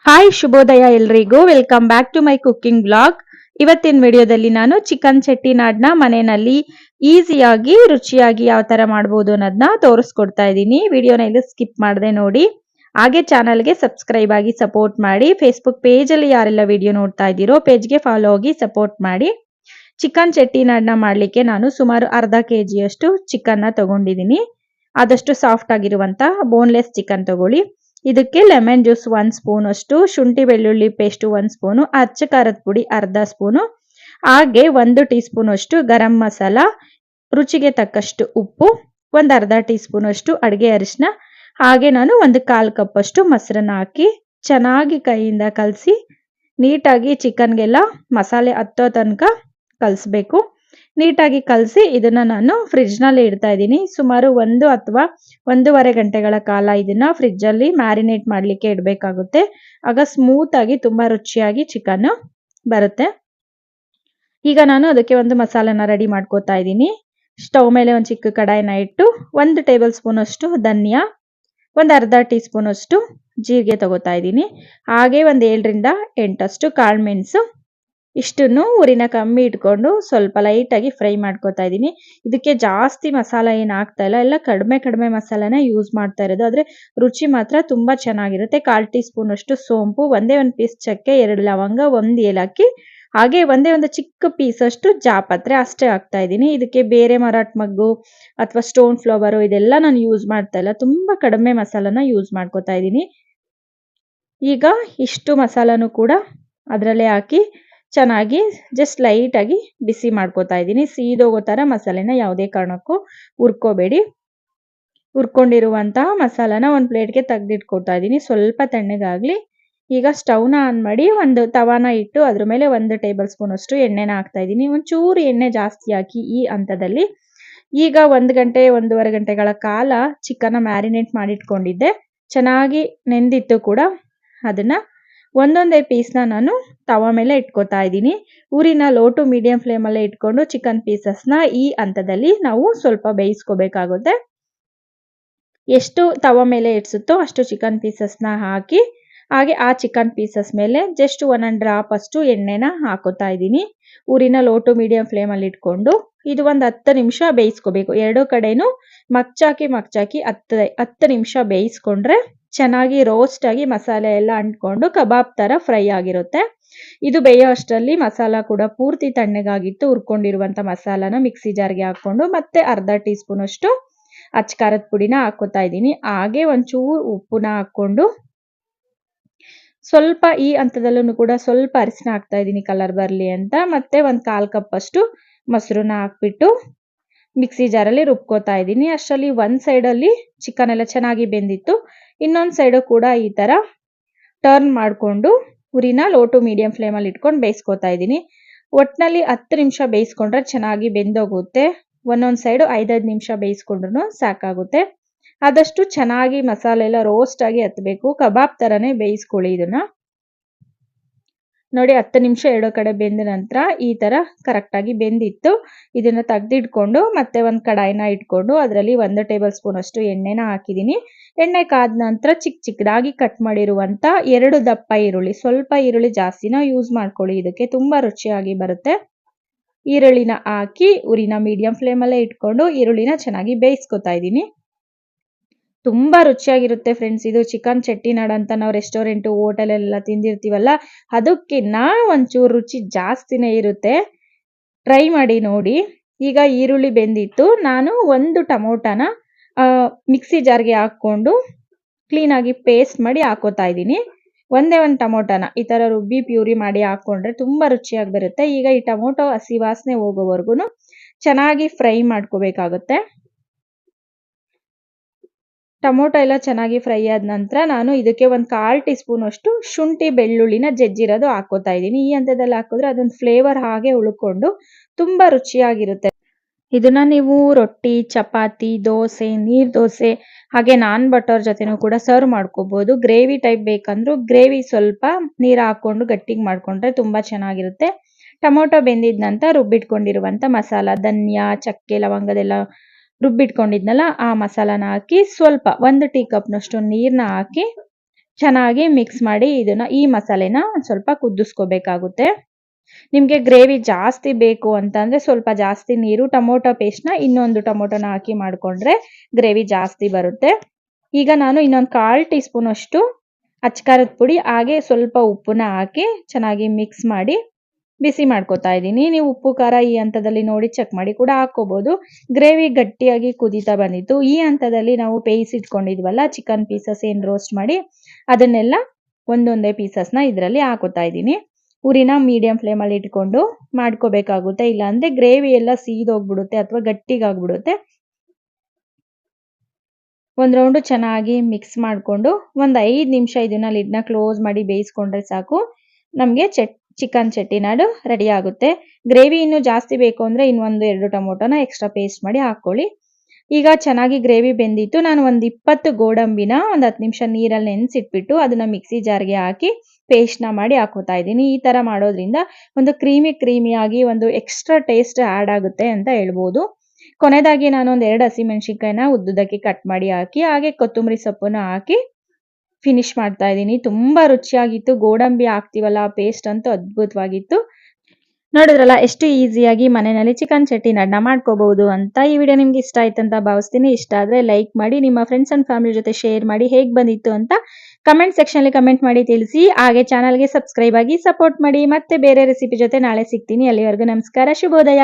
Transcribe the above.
Hi ಶುಭೋದಯ ಎಲ್ರಿಗೂ welcome back to my cooking blog. ಇವತ್ತಿನ ವಿಡಿಯೋದಲ್ಲಿ ನಾನು ಚಿಕನ್ ಚೆಟ್ಟಿನಾಡ್ನ ಮನೆಯಲ್ಲಿ ಈಸಿಯಾಗಿ ರುಚಿಯಾಗಿ ಯಾವ ತರ ಮಾಡಬಹುದು ಅನ್ನೋದನ್ನ ತೋರಿಸ್ಕೊಡ್ತಾ ಇದ್ದೀನಿ. ವಿಡಿಯೋನ ಇಲ್ಲಿ ಸ್ಕಿಪ್ ಮಾಡದೆ ನೋಡಿ. ಹಾಗೆ ಚಾನಲ್ಗೆ ಸಬ್ಸ್ಕ್ರೈಬ್ ಆಗಿ ಸಪೋರ್ಟ್ ಮಾಡಿ. ಫೇಸ್ಬುಕ್ ಪೇಜ್ ಅಲ್ಲಿ ಯಾರೆಲ್ಲ ವಿಡಿಯೋ ನೋಡ್ತಾ ಇದ್ದೀರೋ ಪೇಜ್ಗೆ ಫಾಲೋ ಆಗಿ ಸಪೋರ್ಟ್ ಮಾಡಿ. ಚಿಕನ್ ಚೆಟ್ಟಿನಾಡ್ನ ಮಾಡ್ಲಿಕ್ಕೆ ನಾನು ಸುಮಾರು ಅರ್ಧ ಕೆಜಿಯಷ್ಟು ಚಿಕನ್ ತಗೊಂಡಿದ್ದೀನಿ. ಆದಷ್ಟು ಸಾಫ್ಟ್ ಆಗಿರುವಂತ ಬೋನ್ಲೆಸ್ ಚಿಕನ್ ತಗೊಳ್ಳಿ. ಇದಕ್ಕೆ ಲೆಮನ್ ಜ್ಯೂಸ್ 1 ಸ್ಪೂನ್ ಅಷ್ಟು, ಶುಂಠಿ ಬೆಳ್ಳುಳ್ಳಿ ಪೇಸ್ಟ್ 1 ಸ್ಪೂನು, ಅಚ್ಚ ಖಾರದ ಪುಡಿ ಅರ್ಧ ಸ್ಪೂನು, ಹಾಗೆ 1 ಟೀ ಸ್ಪೂನ್ ಅಷ್ಟು ಗರಂ ಮಸಾಲ, ರುಚಿಗೆ ತಕ್ಕಷ್ಟು ಉಪ್ಪು, ಒಂದು ಅರ್ಧ ಟೀ ಸ್ಪೂನ್ ಅಷ್ಟು ಅಡುಗೆ ಅರಿಶಿನ, ಹಾಗೆ ನಾನು 1/4 ಕಪ್ ಅಷ್ಟು ಮೊಸರನ್ನ ಹಾಕಿ ಚೆನ್ನಾಗಿ ಕೈಯಿಂದ ಕಲಸಿ ನೀಟಾಗಿ ಚಿಕನ್ಗೆಲ್ಲ ಮಸಾಲೆ ಹತ್ತೋ ತನಕ ಕಲಿಸ್ಬೇಕು. ನೀಟಾಗಿ ಕಲಸಿ ಇದನ್ನ ನಾನು ಫ್ರಿಡ್ಜ್ ನಲ್ಲಿ ಇಡ್ತಾ ಇದ್ದೀನಿ. ಸುಮಾರು 1 ಅಥವಾ 1.5 ಗಂಟೆಗಳ ಕಾಲ ಇದನ್ನ ಫ್ರಿಡ್ಜ್ ಅಲ್ಲಿ ಮ್ಯಾರಿನೇಟ್ ಮಾಡ್ಲಿಕ್ಕೆ ಇಡಬೇಕಾಗುತ್ತೆ. ಆಗ ಸ್ಮೂತ್ ಆಗಿ ತುಂಬಾ ರುಚಿಯಾಗಿ ಚಿಕನ್ ಬರುತ್ತೆ. ಈಗ ನಾನು ಅದಕ್ಕೆ ಒಂದು ಮಸಾಲೆನ ರೆಡಿ ಮಾಡ್ಕೋತಾ ಇದ್ದೀನಿ. ಸ್ಟವ್ ಮೇಲೆ ಒಂದು ಚಿಕ್ಕ ಕಡಾಯಿನ ಇಟ್ಟು 1 ಟೇಬಲ್ ಸ್ಪೂನ್ ಅಷ್ಟು ಧನಿಯಾ, ಒಂದು ಅರ್ಧ ಟೀ ಸ್ಪೂನ್ ಅಷ್ಟು ಜೀರಿಗೆ ತಗೋತಾ ಇದ್ದೀನಿ. ಹಾಗೆ ಒಂದು 7 ರಿಂದ 8 ಅಷ್ಟು ಕಾಳುಮೆಣಸು. ಇಷ್ಟನ್ನು ಊರಿನ ಕಮ್ಮಿ ಇಟ್ಕೊಂಡು ಸ್ವಲ್ಪ ಲೈಟ್ ಆಗಿ ಫ್ರೈ ಮಾಡ್ಕೋತಾ ಇದ್ದೀನಿ. ಇದಕ್ಕೆ ಜಾಸ್ತಿ ಮಸಾಲ ಏನು ಹಾಕ್ತಾ ಇಲ್ಲ, ಎಲ್ಲ ಕಡಿಮೆ ಮಸಾಲಾನ ಯೂಸ್ ಮಾಡ್ತಾ ಇರೋದು. ಆದ್ರೆ ರುಚಿ ಮಾತ್ರ ತುಂಬಾ ಚೆನ್ನಾಗಿರುತ್ತೆ. 1/4 ಟೀ ಸ್ಪೂನ್ ಅಷ್ಟು ಸೋಂಪು, ಒಂದೇ ಒಂದು ಪೀಸ್ ಚಕ್ಕೆ, 2 ಲವಂಗ, 1 ಏಲಕ್ಕಿ, ಹಾಗೆ ಒಂದೇ ಒಂದು ಚಿಕ್ಕ ಪೀಸ್ ಅಷ್ಟು ಜಾಪತ್ರೆ ಅಷ್ಟೇ ಹಾಕ್ತಾ ಇದ್ದೀನಿ. ಇದಕ್ಕೆ ಬೇರೆ ಮರಾಠ ಮಗ್ಗು ಅಥವಾ ಸ್ಟೋನ್ ಫ್ಲವರು ಇದೆಲ್ಲ ನಾನು ಯೂಸ್ ಮಾಡ್ತಾ ಇಲ್ಲ. ತುಂಬಾ ಕಡಿಮೆ ಮಸಾಲಾನ ಯೂಸ್ ಮಾಡ್ಕೋತಾ ಇದ್ದೀನಿ. ಈಗ ಇಷ್ಟು ಮಸಾಲಾನು ಕೂಡ ಅದರಲ್ಲೇ ಹಾಕಿ ಚೆನ್ನಾಗಿ ಜಸ್ಟ್ ಲೈಟ್ ಆಗಿ ಬಿಸಿ ಮಾಡ್ಕೋತಾ ಇದ್ದೀನಿ. ಸೀದೋಗೋ ತರ ಮಸಾಲೆನ ಯಾವುದೇ ಕಾರಣಕ್ಕೂ ಹುರ್ಕೋಬೇಡಿ. ಹುರ್ಕೊಂಡಿರುವಂತಹ ಮಸಾಲಾನ ಒಂದು ಪ್ಲೇಟ್ಗೆ ತೆಗೆದಿಟ್ಕೊತಾ ಇದ್ದೀನಿ, ಸ್ವಲ್ಪ ತಣ್ಣಗಾಗ್ಲಿ. ಈಗ ಸ್ಟವ್ನ ಆನ್ ಮಾಡಿ ಒಂದು ತವಾನ ಇಟ್ಟು ಅದ್ರ ಮೇಲೆ 1 ಟೇಬಲ್ ಸ್ಪೂನ್ ಅಷ್ಟು ಎಣ್ಣೆನ ಹಾಕ್ತಾ ಇದ್ದೀನಿ. ಒಂಚೂರು ಎಣ್ಣೆ ಜಾಸ್ತಿ ಹಾಕಿ ಈ ಹಂತದಲ್ಲಿ. ಈಗ 1 ಗಂಟೆ 1.5 ಗಂಟೆಗಳ ಕಾಲ ಚಿಕನ್ ಮ್ಯಾರಿನೇಟ್ ಮಾಡಿಟ್ಕೊಂಡಿದ್ದೆ, ಚೆನ್ನಾಗಿ ನೆಂದಿತ್ತು ಕೂಡ. ಅದನ್ನ ಒಂದೊಂದೇ ಪೀಸ್ನ ನಾನು ತವಾ ಮೇಲೆ ಇಟ್ಕೋತಾ ಇದ್ದೀನಿ. ಊರಿನ ಲೋ ಟು ಮೀಡಿಯಂ ಫ್ಲೇಮ್ ಅಲ್ಲೇ ಇಟ್ಕೊಂಡು ಚಿಕನ್ ಪೀಸಸ್ನ ಈ ಹಂತದಲ್ಲಿ ನಾವು ಸ್ವಲ್ಪ ಬೇಯಿಸ್ಕೋಬೇಕಾಗುತ್ತೆ. ಎಷ್ಟು ತವಾ ಮೇಲೆ ಇಡ್ಸುತ್ತೋ ಅಷ್ಟು ಚಿಕನ್ ಪೀಸಸ್ನ ಹಾಕಿ, ಹಾಗೆ ಆ ಚಿಕನ್ ಪೀಸಸ್ ಮೇಲೆ ಜಸ್ಟ್ 1 ಡ್ರಾಪ್ ಅಷ್ಟು ಎಣ್ಣೆನ ಹಾಕೋತಾ ಇದ್ದೀನಿ. ಊರಿನ ಲೋ ಟು ಮೀಡಿಯಂ ಫ್ಲೇಮ್ ಅಲ್ಲಿ ಇಟ್ಕೊಂಡು ಇದು ಒಂದು 10 ನಿಮಿಷ ಬೇಯಿಸ್ಕೋಬೇಕು. ಎರಡು ಕಡೆನೂ ಮಗ್ಚಾಕಿ 10 ನಿಮಿಷ ಬೇಯಿಸ್ಕೊಂಡ್ರೆ ಚೆನ್ನಾಗಿ ರೋಸ್ಟ್ ಆಗಿ ಮಸಾಲೆ ಎಲ್ಲ ಅಂಟ್ಕೊಂಡು ಕಬಾಬ್ ತರ ಫ್ರೈ ಆಗಿರುತ್ತೆ. ಇದು ಬೇಯೋ ಅಷ್ಟರಲ್ಲಿ ಮಸಾಲ ಕೂಡ ಪೂರ್ತಿ ತಣ್ಣಗಾಗಿತ್ತು. ಹುರ್ಕೊಂಡಿರುವಂತ ಮಸಾಲಾನ ಮಿಕ್ಸಿ ಜಾರ್ಗೆ ಹಾಕೊಂಡು ಮತ್ತೆ ಅರ್ಧ ಟೀ ಸ್ಪೂನ್ ಅಷ್ಟು ಅಚ್ಚ ಖಾರದ ಪುಡಿನ ಹಾಕೋತಾ ಇದ್ದೀನಿ. ಹಾಗೆ ಒಂಚೂರು ಉಪ್ಪುನ ಹಾಕೊಂಡು ಸ್ವಲ್ಪ ಈ ಹಂತದಲ್ಲೂ ಕೂಡ ಸ್ವಲ್ಪ ಅರಿಶಿನ ಹಾಕ್ತಾ ಇದ್ದೀನಿ ಕಲರ್ ಬರಲಿ ಅಂತ. ಮತ್ತೆ 1/4 ಕಪ್ ಅಷ್ಟು ಮೊಸರನ್ನ ಹಾಕ್ಬಿಟ್ಟು ಮಿಕ್ಸಿ ಜಾರಲ್ಲಿ ರುಬ್ಕೋತಾ ಇದ್ದೀನಿ. ಅಷ್ಟರಲ್ಲಿ ಒಂದ್ ಸೈಡ್ ಅಲ್ಲಿ ಚಿಕನ್ ಎಲ್ಲ ಚೆನ್ನಾಗಿ ಬೆಂದಿತ್ತು, ಇನ್ನೊಂದ್ ಸೈಡು ಕೂಡ ಈ ತರ ಟರ್ನ್ ಮಾಡ್ಕೊಂಡು ಉರಿನ ಲೋ ಟು ಮೀಡಿಯಂ ಫ್ಲೇಮ್ ಅಲ್ಲಿ ಇಟ್ಕೊಂಡು ಬೇಯಿಸ್ಕೋತಾ ಇದ್ದೀನಿ. ಒಟ್ನಲ್ಲಿ 10 ನಿಮಿಷ ಬೇಯಿಸ್ಕೊಂಡ್ರೆ ಚೆನ್ನಾಗಿ ಬೆಂದೋಗುತ್ತೆ. ಒಂದೊಂದ್ ಸೈಡು 5-5 ನಿಮಿಷ ಬೇಯಿಸ್ಕೊಂಡ್ರು ಸಾಕಾಗುತ್ತೆ. ಆದಷ್ಟು ಚೆನ್ನಾಗಿ ಮಸಾಲೆ ಎಲ್ಲ ರೋಸ್ಟ್ ಆಗಿ ಹತ್ಬೇಕು. ಕಬಾಬ್ ತರನೇ ಬೇಯಿಸ್ಕೊಳ್ಳಿ ಇದನ್ನ. ನೋಡಿ 10 ನಿಮಿಷ ಎರಡು ಕಡೆ ಬೆಂದ ನಂತರ ಈ ತರ ಕರೆಕ್ಟ್ ಆಗಿ ಬೆಂದಿತ್ತು. ಇದನ್ನ ತೆಗೆದಿಟ್ಕೊಂಡು ಮತ್ತೆ ಒಂದು ಕಡಾಯಿನ ಇಟ್ಕೊಂಡು ಅದರಲ್ಲಿ 1 ಟೇಬಲ್ ಸ್ಪೂನ್ ಅಷ್ಟು ಎಣ್ಣೆನ ಹಾಕಿದ್ದೀನಿ. ಎಣ್ಣೆ ಕಾದ ನಂತರ ಚಿಕ್ಕದಾಗಿ ಕಟ್ ಮಾಡಿರುವಂತ 2 ದಪ್ಪ ಈರುಳ್ಳಿ, ಸ್ವಲ್ಪ ಈರುಳ್ಳಿ ಜಾಸ್ತಿನ ಯೂಸ್ ಮಾಡ್ಕೊಳ್ಳಿ, ಇದಕ್ಕೆ ತುಂಬಾ ರುಚಿಯಾಗಿ ಬರುತ್ತೆ. ಈರುಳ್ಳಿನ ಹಾಕಿ ಉರಿನ ಮೀಡಿಯಂ ಫ್ಲೇಮ್ ಅಲ್ಲೇ ಇಟ್ಕೊಂಡು ಈರುಳ್ಳಿನ ಚೆನ್ನಾಗಿ ಬೇಯಿಸ್ಕೊತಾ ಇದ್ದೀನಿ. ತುಂಬಾ ರುಚಿಯಾಗಿರುತ್ತೆ ಫ್ರೆಂಡ್ಸ್. ಇದು ಚಿಕನ್ ಚೆಟ್ಟಿನಾಡ್ ಅಂತ ನಾವು ರೆಸ್ಟೋರೆಂಟ್ ಹೋಟೆಲ್ ಎಲ್ಲ ತಿಂದಿರ್ತೀವಲ್ಲ, ಅದಕ್ಕಿನ್ನ ಒಂಚೂರು ರುಚಿ ಜಾಸ್ತಿನೇ ಇರುತ್ತೆ. ಟ್ರೈ ಮಾಡಿ ನೋಡಿ. ಈಗ ಈರುಳ್ಳಿ ಬೆಂದಿತ್ತು, ನಾನು ಒಂದು ಟೊಮೊಟೊನ ಮಿಕ್ಸಿ ಜಾರ್ಗೆ ಹಾಕೊಂಡು ಕ್ಲೀನ್ ಆಗಿ ಪೇಸ್ಟ್ ಮಾಡಿ ಹಾಕೋತಾ ಇದ್ದೀನಿ. ಒಂದೇ ಒಂದು ಟೊಮೊಟೊನ ಈ ತರ ರುಬ್ಬಿ ಪ್ಯೂರಿ ಮಾಡಿ ಹಾಕೊಂಡ್ರೆ ತುಂಬಾ ರುಚಿಯಾಗಿ ಬರುತ್ತೆ. ಈಗ ಈ ಟೊಮೊಟೊ ಹಸಿ ವಾಸನೆ ಹೋಗೋವರೆಗೂ ಚೆನ್ನಾಗಿ ಫ್ರೈ ಮಾಡ್ಕೋಬೇಕಾಗುತ್ತೆ. ಟೊಮೊಟೊ ಎಲ್ಲ ಚೆನ್ನಾಗಿ ಫ್ರೈ ಆದ ನಂತರ ನಾನು ಇದಕ್ಕೆ 1/4 ಟೀ ಸ್ಪೂನ್ ಅಷ್ಟು ಶುಂಠಿ ಬೆಳ್ಳುಳ್ಳಿನ ಜಜ್ಜಿರೋದು ಹಾಕೋತಾ ಇದ್ದೀನಿ. ಈ ಹಂತದಲ್ಲಿ ಹಾಕಿದ್ರೆ ಅದೊಂದು ಫ್ಲೇವರ್ ಹಾಗೆ ಉಳ್ಕೊಂಡು ತುಂಬಾ ರುಚಿಯಾಗಿರುತ್ತೆ. ಇದನ್ನ ನೀವು ರೊಟ್ಟಿ, ಚಪಾತಿ, ದೋಸೆ, ನೀರ್ ದೋಸೆ, ಹಾಗೆ ನಾನ್ ಬಟರ್ ಜೊತೆನೂ ಕೂಡ ಸರ್ವ್ ಮಾಡ್ಕೋಬಹುದು. ಗ್ರೇವಿ ಟೈಪ್ ಬೇಕಂದ್ರೂ ಗ್ರೇವಿ ಸ್ವಲ್ಪ ನೀರು ಹಾಕೊಂಡು ಗಟ್ಟಿಗೆ ಮಾಡ್ಕೊಂಡ್ರೆ ತುಂಬಾ ಚೆನ್ನಾಗಿರುತ್ತೆ. ಟೊಮೊಟೊ ಬೆಂದಿದ ನಂತರ ರುಬ್ಬಿಟ್ಕೊಂಡಿರುವಂತ ಮಸಾಲ, ಧನಿಯಾ, ಚಕ್ಕೆ, ಲವಂಗದೆಲ್ಲ ರುಬ್ಬಿಟ್ಕೊಂಡಿದ್ನಲ್ಲ ಆ ಮಸಾಲಾನ ಹಾಕಿ ಸ್ವಲ್ಪ 1 ಟೀ ಕಪ್ನಷ್ಟು ನೀರನ್ನ ಹಾಕಿ ಚೆನ್ನಾಗಿ ಮಿಕ್ಸ್ ಮಾಡಿ ಈ ಮಸಾಲೆನ ಒಂದ್ ಸ್ವಲ್ಪ ಕುದಿಸ್ಕೋಬೇಕಾಗುತ್ತೆ. ನಿಮ್ಗೆ ಗ್ರೇವಿ ಜಾಸ್ತಿ ಬೇಕು ಅಂತಂದ್ರೆ ಸ್ವಲ್ಪ ಜಾಸ್ತಿ ನೀರು, ಟೊಮೊಟೊ ಪೇಸ್ಟ್ನ ಇನ್ನೊಂದು ಟೊಮೊಟೊನ ಹಾಕಿ ಮಾಡ್ಕೊಂಡ್ರೆ ಗ್ರೇವಿ ಜಾಸ್ತಿ ಬರುತ್ತೆ. ಈಗ ನಾನು ಇನ್ನೊಂದು 1/4 ಟೀ ಸ್ಪೂನ್ ಅಷ್ಟು ಅಚ್ಕಾರದ ಪುಡಿ ಹಾಗೆ ಸ್ವಲ್ಪ ಉಪ್ಪನ್ನ ಹಾಕಿ ಚೆನ್ನಾಗಿ ಮಿಕ್ಸ್ ಮಾಡಿ ಬಿಸಿ ಮಾಡ್ಕೊತಾ ಇದ್ದೀನಿ. ನೀವು ಉಪ್ಪು ಖಾರ ಈ ಹಂತದಲ್ಲಿ ನೋಡಿ ಚೆಕ್ ಮಾಡಿ ಕೂಡ ಹಾಕೋಬಹುದು. ಗ್ರೇವಿ ಗಟ್ಟಿಯಾಗಿ ಕುದೀತಾ ಬಂದಿತ್ತು. ಈ ಹಂತದಲ್ಲಿ ನಾವು ಬೇಯಿಸಿಟ್ಕೊಂಡಿದ್ವಲ್ಲ ಚಿಕನ್ ಪೀಸಸ್ ಏನ್ ರೋಸ್ಟ್ ಮಾಡಿ ಅದನ್ನೆಲ್ಲ ಒಂದೊಂದೇ ಪೀಸಸ್ನ ಇದರಲ್ಲಿ ಹಾಕೋತಾ ಇದ್ದೀನಿ. ಉರಿನ ಮೀಡಿಯಂ ಫ್ಲೇಮಲ್ಲಿ ಇಟ್ಕೊಂಡು ಮಾಡ್ಕೋಬೇಕಾಗುತ್ತೆ, ಇಲ್ಲಾಂದ್ರೆ ಗ್ರೇವಿ ಎಲ್ಲ ಸೀದೋಗ್ಬಿಡುತ್ತೆ ಅಥವಾ ಗಟ್ಟಿಗಾಗ್ಬಿಡುತ್ತೆ. ಒಂದು ರೌಂಡು ಚೆನ್ನಾಗಿ ಮಿಕ್ಸ್ ಮಾಡಿಕೊಂಡು ಒಂದು 5 ನಿಮಿಷ ಇದನ್ನ ಲಿಡ್ನ ಕ್ಲೋಸ್ ಮಾಡಿ ಬೇಯಿಸ್ಕೊಂಡ್ರೆ ಸಾಕು. ನಮಗೆ ಚಿಕನ್ ಚೆಟ್ಟಿನಾಡು ರೆಡಿ ಆಗುತ್ತೆ. ಗ್ರೇವಿ ಇನ್ನೂ ಜಾಸ್ತಿ ಬೇಕು ಅಂದರೆ ಇನ್ನೊಂದು 2 ಟೊಮೊಟೊನ ಎಕ್ಸ್ಟ್ರಾ ಪೇಸ್ಟ್ ಮಾಡಿ ಹಾಕ್ಕೊಳ್ಳಿ. ಈಗ ಚೆನ್ನಾಗಿ ಗ್ರೇವಿ ಬೆಂದಿತ್ತು. ನಾನು ಒಂದು 20 ಗೋಡಂಬಿನ ಒಂದು 10 ನಿಮಿಷ ನೀರಲ್ಲಿ ನೆನೆಸಿಟ್ಬಿಟ್ಟು ಅದನ್ನ ಮಿಕ್ಸಿ ಜಾರ್ಗೆ ಹಾಕಿ ಪೇಸ್ಟ್ನ ಮಾಡಿ ಹಾಕೋತಾ ಇದ್ದೀನಿ. ಈ ಥರ ಮಾಡೋದ್ರಿಂದ ಒಂದು ಕ್ರೀಮಿಯಾಗಿ ಒಂದು ಎಕ್ಸ್ಟ್ರಾ ಟೇಸ್ಟ್ ಆ್ಯಡ್ ಆಗುತ್ತೆ ಅಂತ ಹೇಳ್ಬೋದು. ಕೊನೆಯದಾಗಿ ನಾನು ಒಂದು 2 ಹಸಿಮೆಣಸಿನ್ಕಾಯಿನ ಉದ್ದುದಕ್ಕೆ ಕಟ್ ಮಾಡಿ ಹಾಕಿ ಹಾಗೆ ಕೊತ್ತಂಬರಿ ಸೊಪ್ಪನ್ನು ಹಾಕಿ ಫಿನಿಶ್ ಮಾಡ್ತಾ ಇದ್ದೀನಿ. ತುಂಬಾ ರುಚಿಯಾಗಿತ್ತು. ಗೋಡಂಬಿ ಹಾಕ್ತೀವಲ್ಲ ಪೇಸ್ಟ್ ಅಂತೂ ಅದ್ಭುತವಾಗಿತ್ತು. ನೋಡಿದ್ರಲ್ಲ ಎಷ್ಟು ಈಸಿಯಾಗಿ ಮನೆಯಲ್ಲಿ ಚಿಕನ್ ಚೆಟ್ಟಿನಾಡ್ನ ಮಾಡ್ಕೋಬಹುದು ಅಂತ. ಈ ವಿಡಿಯೋ ನಿಮ್ಗೆ ಇಷ್ಟ ಆಯ್ತು ಅಂತ ಭಾವಿಸ್ತೀನಿ. ಇಷ್ಟ ಆದ್ರೆ ಲೈಕ್ ಮಾಡಿ, ನಿಮ್ಮ ಫ್ರೆಂಡ್ಸ್ ಅಂಡ್ ಫ್ಯಾಮಿಲಿ ಜೊತೆ ಶೇರ್ ಮಾಡಿ. ಹೇಗ್ ಬಂದಿತ್ತು ಅಂತ ಕಮೆಂಟ್ ಸೆಕ್ಷನ್ ಅಲ್ಲಿ ಕಮೆಂಟ್ ಮಾಡಿ ತಿಳಿಸಿ. ಹಾಗೆ ಚಾನಲ್ಗೆ ಸಬ್ಸ್ಕ್ರೈಬ್ ಆಗಿ ಸಪೋರ್ಟ್ ಮಾಡಿ. ಮತ್ತೆ ಬೇರೆ ರೆಸಿಪಿ ಜೊತೆ ನಾಳೆ ಸಿಗ್ತೀನಿ. ಅಲ್ಲಿವರೆಗೂ ನಮಸ್ಕಾರ, ಶುಭೋದಯ.